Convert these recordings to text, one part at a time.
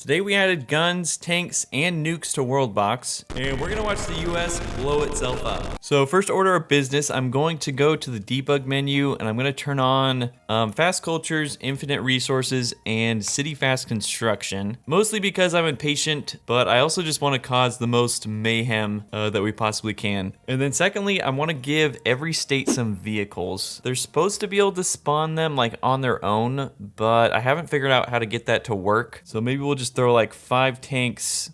Today we added guns, tanks, and nukes to Worldbox, and we're gonna watch the US blow itself up. So first order of business, I'm going to go to the debug menu, and I'm gonna turn on fast cultures, infinite resources, and city fast construction. Mostly because I'm impatient, but I also just wanna cause the most mayhem that we possibly can. And then secondly, I wanna give every state some vehicles. They're supposed to be able to spawn them like on their own, but I haven't figured out how to get that to work. So maybe we'll just throw like 5 tanks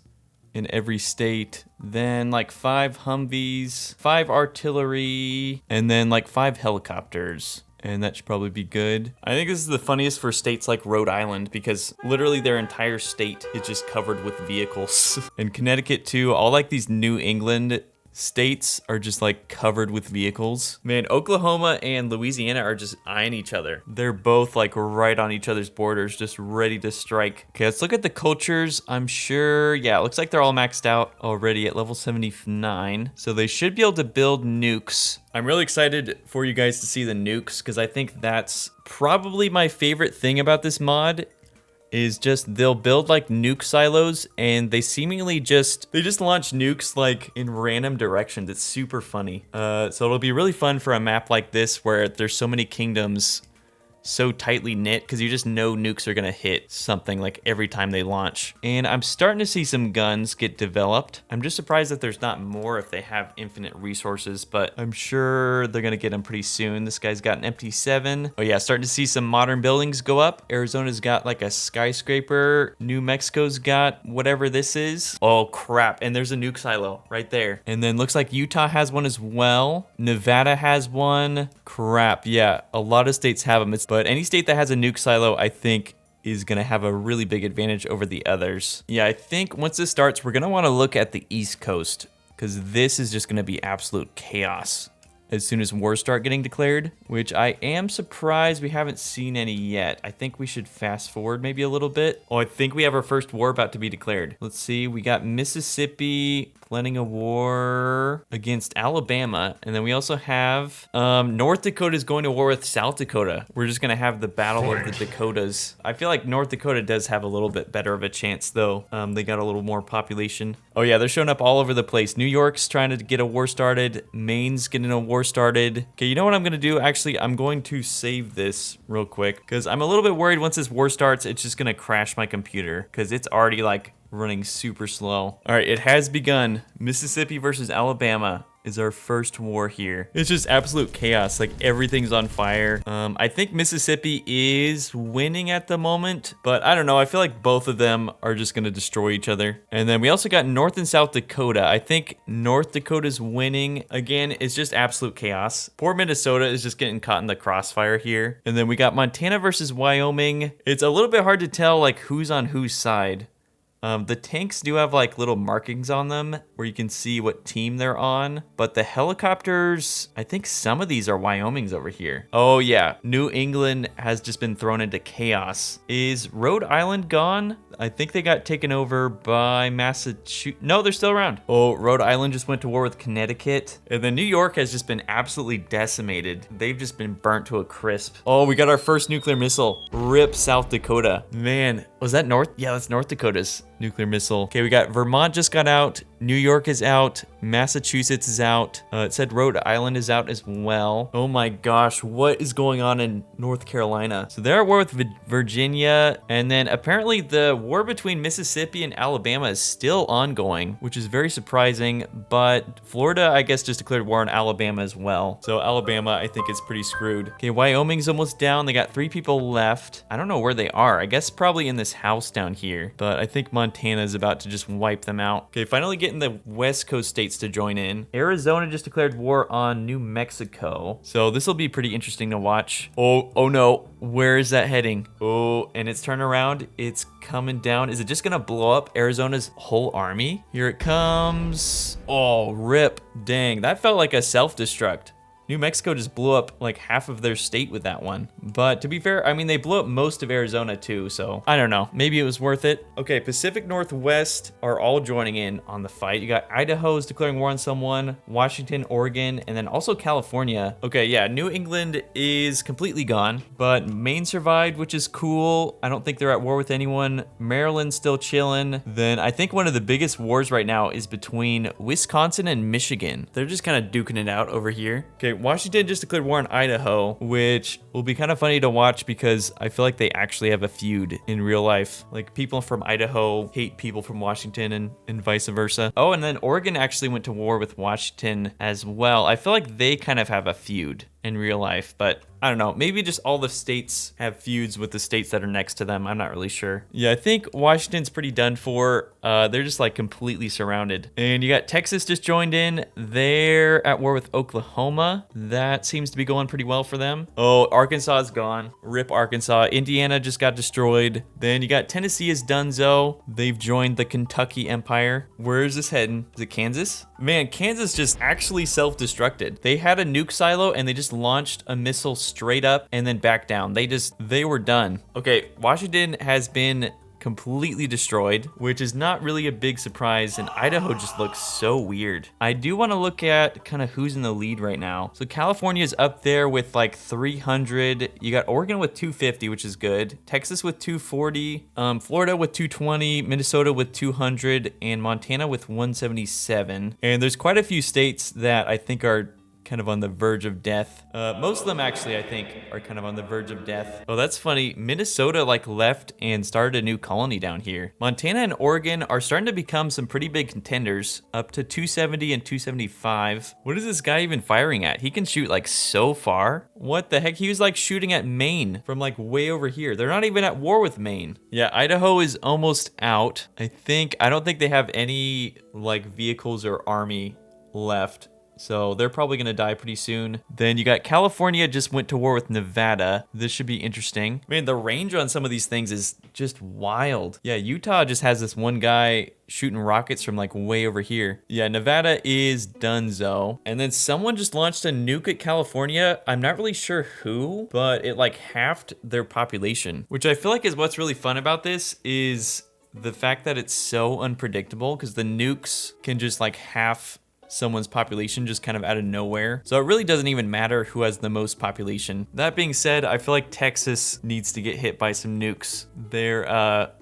in every state, then like 5 Humvees, 5 artillery, and then like 5 helicopters. And that should probably be good. I think this is the funniest for states like Rhode Island because literally their entire state is just covered with vehicles. And Connecticut too, all like these New England states are just like covered with vehicles. Man, Oklahoma and Louisiana are just eyeing each other. They're both like right on each other's borders, just ready to strike. Okay, let's look at the cultures. I'm sure, yeah, it looks like they're all maxed out already at level 79. So they should be able to build nukes. I'm really excited for you guys to see the nukes because I think that's probably my favorite thing about this mod. Is just they'll build like nuke silos and they seemingly just launch nukes like in random directions. It's super funny. So it'll be really fun for a map like this where there's so many kingdoms so tightly knit because you just know nukes are gonna hit something like every time they launch. And I'm starting to see some guns get developed. I'm just surprised that there's not more if they have infinite resources, but I'm sure they're gonna get them pretty soon. This guy's got an MT7. Oh yeah, starting to see some modern buildings go up. Arizona's got like a skyscraper. New Mexico's got whatever this is. Oh crap, and there's a nuke silo right there. And then looks like Utah has one as well. Nevada has one. Crap, yeah, a lot of states have them. But any state that has a nuke silo, I think, is gonna have a really big advantage over the others. Yeah, I think once this starts, we're gonna wanna look at the East Coast because this is just gonna be absolute chaos as soon as wars start getting declared, which I am surprised we haven't seen any yet. I think we should fast forward maybe a little bit. Oh, I think we have our first war about to be declared. Let's see, we got Mississippi planning a war against Alabama, and then we also have North Dakota is going to war with South Dakota. We're just gonna have the battle of the Dakotas. I feel like North Dakota does have a little bit better of a chance though. They got a little more population. Oh yeah, they're showing up all over the place. New York's trying to get a war started. Maine's getting a war started. Okay, you know what I'm gonna do? Actually, I'm going to save this real quick because I'm a little bit worried once this war starts, it's just gonna crash my computer because it's already like running super slow. All right, it has begun. Mississippi versus Alabama is our first war here. It's just absolute chaos. Like everything's on fire. I think Mississippi is winning at the moment, but I don't know. I feel like both of them are just gonna destroy each other. And then we also got North and South Dakota. I think North Dakota's winning. Again, it's just absolute chaos. Poor Minnesota is just getting caught in the crossfire here. And then we got Montana versus Wyoming. It's a little bit hard to tell like who's on whose side. The tanks do have like little markings on them where you can see what team they're on, but the helicopters, I think some of these are Wyoming's over here. Oh yeah, New England has just been thrown into chaos. Is Rhode Island gone? I think they got taken over by Massachusetts. No, they're still around. Oh, Rhode Island just went to war with Connecticut. And then New York has just been absolutely decimated. They've just been burnt to a crisp. Oh, we got our first nuclear missile. RIP South Dakota. Man, was that North? Yeah, that's North Dakota's nuclear missile. Okay, we got Vermont just got out. New York is out. Massachusetts is out. It said Rhode Island is out as well. Oh my gosh, what is going on in North Carolina? So they're at war with Virginia, and then apparently the war between Mississippi and Alabama is still ongoing, which is very surprising, but Florida, I guess, just declared war on Alabama as well. So Alabama, I think, is pretty screwed. Okay, Wyoming's almost down. They got 3 people left. I don't know where they are. I guess probably in this house down here, but I think Montana is about to just wipe them out. Okay, finally getting the West Coast states to join in. Arizona just declared war on New Mexico. So this will be pretty interesting to watch. Oh no, where is that heading? Oh, and it's turned around. It's coming down. Is it just gonna blow up Arizona's whole army? Here it comes. Oh, rip. Dang, that felt like a self-destruct. New Mexico just blew up like half of their state with that one. But to be fair, I mean, they blew up most of Arizona too, so I don't know. Maybe it was worth it. Okay, Pacific Northwest are all joining in on the fight. You got Idaho's declaring war on someone, Washington, Oregon, and then also California. Okay, yeah, New England is completely gone, but Maine survived, which is cool. I don't think they're at war with anyone. Maryland's still chilling. Then I think one of the biggest wars right now is between Wisconsin and Michigan. They're just kind of duking it out over here. Okay, Washington just declared war on Idaho, which will be kind of funny to watch because I feel like they actually have a feud in real life. Like people from Idaho hate people from Washington and vice versa. Oh, and then Oregon actually went to war with Washington as well. I feel like they kind of have a feud in real life, but I don't know. Maybe just all the states have feuds with the states that are next to them. I'm not really sure. Yeah, I think Washington's pretty done for. They're just like completely surrounded. And you got Texas just joined in. They're at war with Oklahoma. That seems to be going pretty well for them. Oh, Arkansas is gone. Rip Arkansas. Indiana just got destroyed. Then you got Tennessee is donezo. They've joined the Kentucky Empire. Where is this heading? Is it Kansas? Man, Kansas just actually self-destructed. They had a nuke silo and they just launched a missile straight up and then back down. They were done. Okay, Washington has been completely destroyed, which is not really a big surprise, and Idaho just looks so weird. I do want to look at kind of who's in the lead right now. So California's up there with like 300. You got Oregon with 250, which is good. Texas with 240, Florida with 220, Minnesota with 200, and Montana with 177. And there's quite a few states that I think are kind of on the verge of death. Most of them actually, I think, are kind of on the verge of death. Oh, that's funny. Minnesota like left and started a new colony down here. Montana and Oregon are starting to become some pretty big contenders, up to 270 and 275. What is this guy even firing at? He can shoot like so far. What the heck? He was like shooting at Maine from like way over here. They're not even at war with Maine. Yeah, Idaho is almost out. I don't think they have any like vehicles or army left. So they're probably going to die pretty soon. Then you got California just went to war with Nevada. This should be interesting. Man, the range on some of these things is just wild. Yeah, Utah just has this one guy shooting rockets from like way over here. Yeah, Nevada is donezo. And then someone just launched a nuke at California. I'm not really sure who, but it like halved their population, which I feel like is what's really fun about this is the fact that it's so unpredictable because the nukes can just like half someone's population just kind of out of nowhere. So it really doesn't even matter who has the most population. That being said, I feel like Texas needs to get hit by some nukes. They're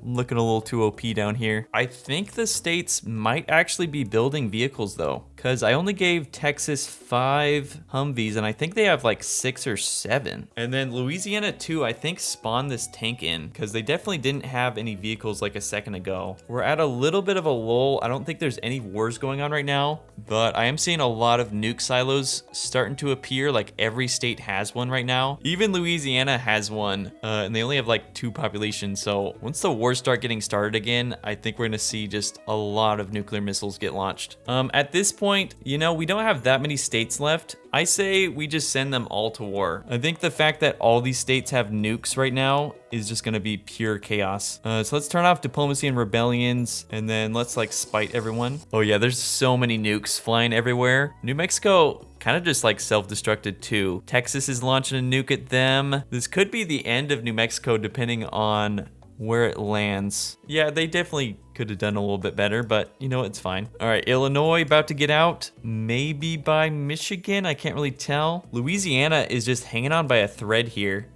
looking a little too OP down here. I think the states might actually be building vehicles though, because I only gave Texas 5 Humvees and I think they have like 6 or 7. And then Louisiana too, I think spawned this tank in because they definitely didn't have any vehicles like a second ago. We're at a little bit of a lull. I don't think there's any wars going on right now, but I am seeing a lot of nuke silos starting to appear. Like every state has one right now. Even Louisiana has one, and they only have like 2 populations. So once the wars start getting started again, I think we're gonna see just a lot of nuclear missiles get launched. At this point, you know, we don't have that many states left. I say we just send them all to war. I think the fact that all these states have nukes right now is just gonna be pure chaos. So let's turn off diplomacy and rebellions, and then let's like spite everyone. Oh yeah, there's so many nukes flying everywhere. New Mexico kind of just like self-destructed too. Texas is launching a nuke at them. This could be the end of New Mexico depending on where it lands. Yeah, they definitely could have done a little bit better, but you know, it's fine. All right, Illinois about to get out, maybe by Michigan, I can't really tell. Louisiana is just hanging on by a thread here.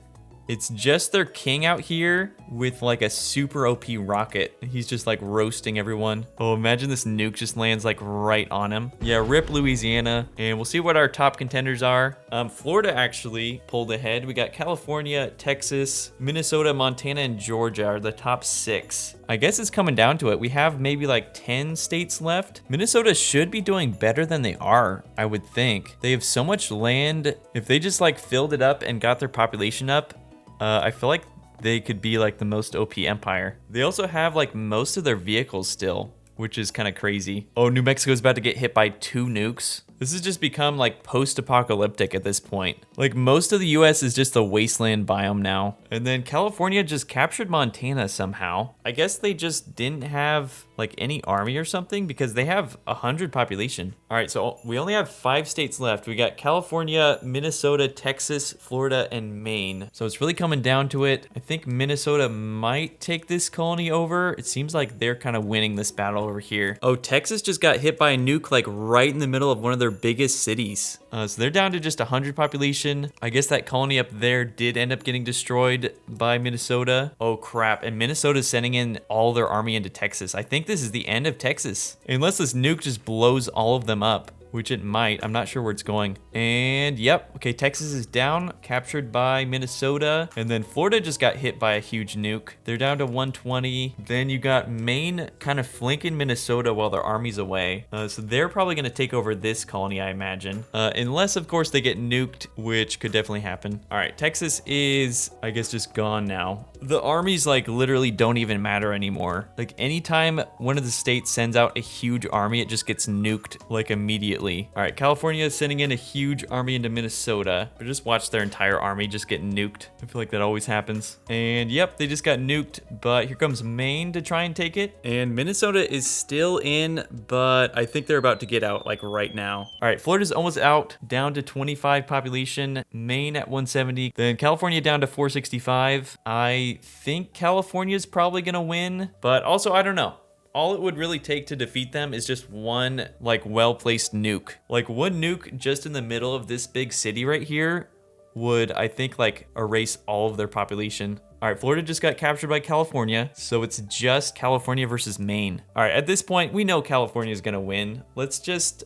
It's just their king out here with like a super OP rocket. He's just like roasting everyone. Oh, imagine this nuke just lands like right on him. Yeah, rip Louisiana. And we'll see what our top contenders are. Florida actually pulled ahead. We got California, Texas, Minnesota, Montana, and Georgia are the top 6. I guess it's coming down to it. We have maybe like 10 states left. Minnesota should be doing better than they are, I would think. They have so much land. If they just like filled it up and got their population up, I feel like they could be like the most OP empire. They also have like most of their vehicles still, which is kind of crazy. Oh, New Mexico's about to get hit by 2 nukes. This has just become like post-apocalyptic at this point. Like most of the US is just a wasteland biome now. And then California just captured Montana somehow. I guess they just didn't have like any army or something because they have 100 population. All right, so we only have 5 states left. We got California, Minnesota, Texas, Florida, and Maine. So it's really coming down to it. I think Minnesota might take this colony over. It seems like they're kind of winning this battle over here. Oh, Texas just got hit by a nuke like right in the middle of one of their biggest cities. So they're down to just 100 population. I guess that colony up there did end up getting destroyed by Minnesota. Oh crap, and Minnesota's sending in all their army into Texas. I think this is the end of Texas. Unless this nuke just blows all of them up, which it might. I'm not sure where it's going. And yep, okay, Texas is down, captured by Minnesota. And then Florida just got hit by a huge nuke. They're down to 120. Then you got Maine kind of flanking Minnesota while their army's away. So they're probably gonna take over this colony, I imagine. Unless, of course, they get nuked, which could definitely happen. All right, Texas is, I guess, just gone now. The armies like literally don't even matter anymore. Like anytime one of the states sends out a huge army, it just gets nuked like immediately. All right, California is sending in a huge army into Minnesota. But just watch their entire army just get nuked. I feel like that always happens. And yep, they just got nuked, but here comes Maine to try and take it. And Minnesota is still in, but I think they're about to get out like right now. All right, Florida's almost out, down to 25 population. Maine at 170. Then California down to 465. I think California's probably gonna win, but also I don't know. All it would really take to defeat them is just one like well-placed nuke. Like one nuke just in the middle of this big city right here would, I think, like erase all of their population. All right, Florida just got captured by California, so it's just California versus Maine. All right, at this point, we know California is gonna win. Let's just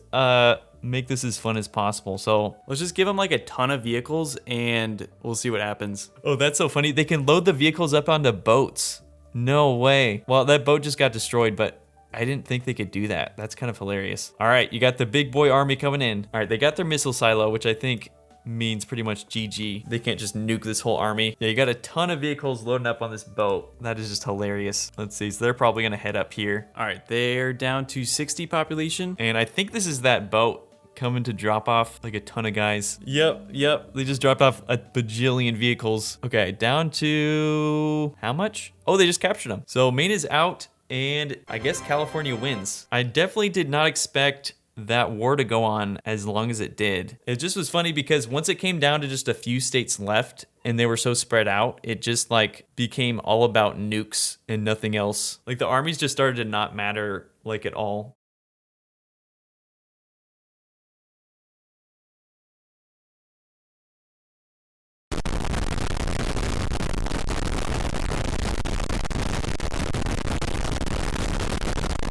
make this as fun as possible. So let's just give them like a ton of vehicles and we'll see what happens. Oh, that's so funny. They can load the vehicles up onto boats. No way. Well, that boat just got destroyed, but I didn't think they could do that. That's kind of hilarious. All right, you got the big boy army coming in. All right, they got their missile silo, which I think means pretty much GG. They can't just nuke this whole army. Yeah, you got a ton of vehicles loading up on this boat. That is just hilarious. Let's see, so they're probably gonna head up here. All right, they're down to 60 population. And I think this is that boat coming to drop off like a ton of guys. Yep. They just dropped off a bajillion vehicles. Okay, down to how much? Oh, they just captured them. So Maine is out and I guess California wins. I definitely did not expect that war to go on as long as it did. It just was funny because once it came down to just a few states left and they were so spread out, it just like became all about nukes and nothing else. Like the armies just started to not matter like at all.